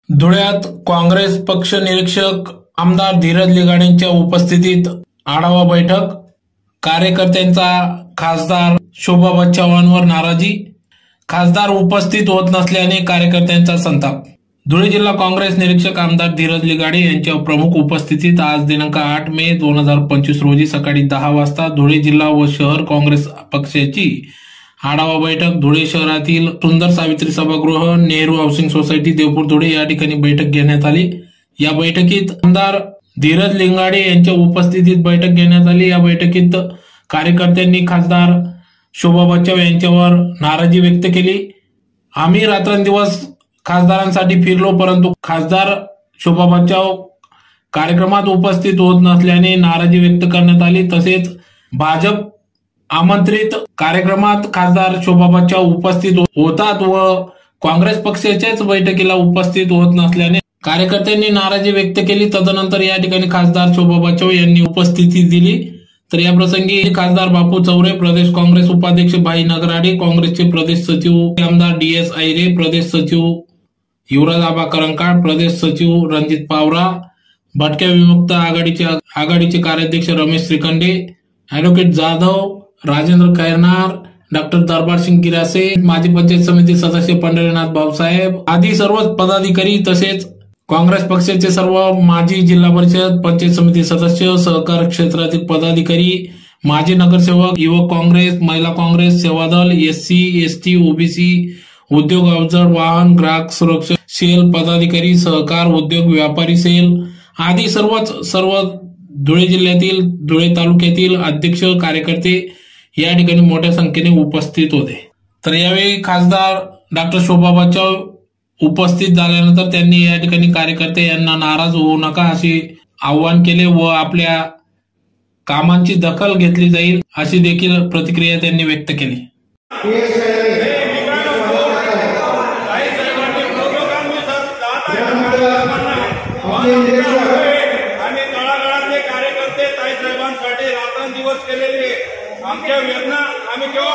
धुळ्यात काँग्रेस पक्ष निरीक्षक आमदार धीरज लिगाडेंच्या उपस्थितीत आढावा बैठक। कार्यकर्त्यांचा खासदार शोभा बच्चवांवर नाराजी। खासदार उपस्थित होत नसल्याने कार्यकर्त्यांचा संताप। धुळे जिल्हा काँग्रेस निरीक्षक आमदार धीरज लिगाडे यांच्या प्रमुख उपस्थितीत आज दिनांक 8 मे 2025 रोजी सकाळी 10 वाजता धुळे जिल्हा व शहर काँग्रेस पक्षाची आढावा बैठक धुळे शहरातील सुंदर सावित्री सभागृह, नेहरू हाऊसिंग सोसायटी, देवपूर धुळे या ठिकाणी बैठक घेण्यात आली। या बैठकीत आमदार धीरज लिगाडे यांच्या उपस्थितीत बैठक घेण्यात आली। या बैठकीत कार्यकर्त्यांनी खासदार शोभा बच्चव यांच्यावर नाराजी व्यक्त केली। आम्ही रात्रंदिवस खासदारांसाठी फिरलो, परंतु खासदार शोभा बच्चव कार्यक्रमात उपस्थित होत नसल्याने नाराजी व्यक्त करण्यात आली। तसेच भाजप आमंत्रित कार्यक्रमात खासदार शोभा बच्चव उपस्थित होतात व काँग्रेस पक्षाच्याच बैठकीला उपस्थित होत नसल्याने कार्यकर्त्यांनी नाराजी व्यक्त केली। तदनंतर या ठिकाणी खासदार शोभा बच्चव यांनी उपस्थिती दिली। तर या प्रसंगी खासदार बापू चौरे, प्रदेश काँग्रेस उपाध्यक्ष भाई नगराडे, काँग्रेसचे प्रदेश सचिव आमदार DS आयरे, प्रदेश सचिव युवराज आबा करंकाळ, प्रदेश सचिव रणजित पावरा, भटक्या विमुक्त आघाडीचे कार्याध्यक्ष रमेश श्रीखंडे, ॲडव्होकेट जाधव, राजेंद्र खैरनार, डॉक्टर दरबार सिंग गिरासे, माजी पंचायत समिती सदस्य पंढरीनाथ भाऊसाहेब आदी सर्व पदाधिकारी, तसेच काँग्रेस पक्षाचे सर्व माजी जिल्हा परिषद पंचायत समिती सदस्य, सहकार क्षेत्रातील पदाधिकारी, माजी नगरसेवक, युवक काँग्रेस, महिला Congress, Sevadal, SC ST OBC, उद्योग अवजड वाहन, ग्राहक सुरक्षा सेल पदाधिकारी, सहकार उद्योग व्यापारी सेल आदी सर्व धुळे जिल्ह्यातील, धुळे तालुक्यातील अध्यक्ष, कार्यकर्ते या ठिकाणी मोठ्या संख्येने उपस्थित होते। तर यावेळी खासदार डॉक्टर शोभा बच्चव उपस्थित झाल्यानंतर त्यांनी या ठिकाणी कार्यकर्ते यांना नाराज होऊ नका असे आवाहन केले व आपल्या कामांची दखल घेतली जाईल अशी देखील प्रतिक्रिया त्यांनी व्यक्त केली। कार्यकर्ते ताईसाहेबांसाठी रात्रंदिवस केलेले आमच्या वेदना आम्ही केव्हा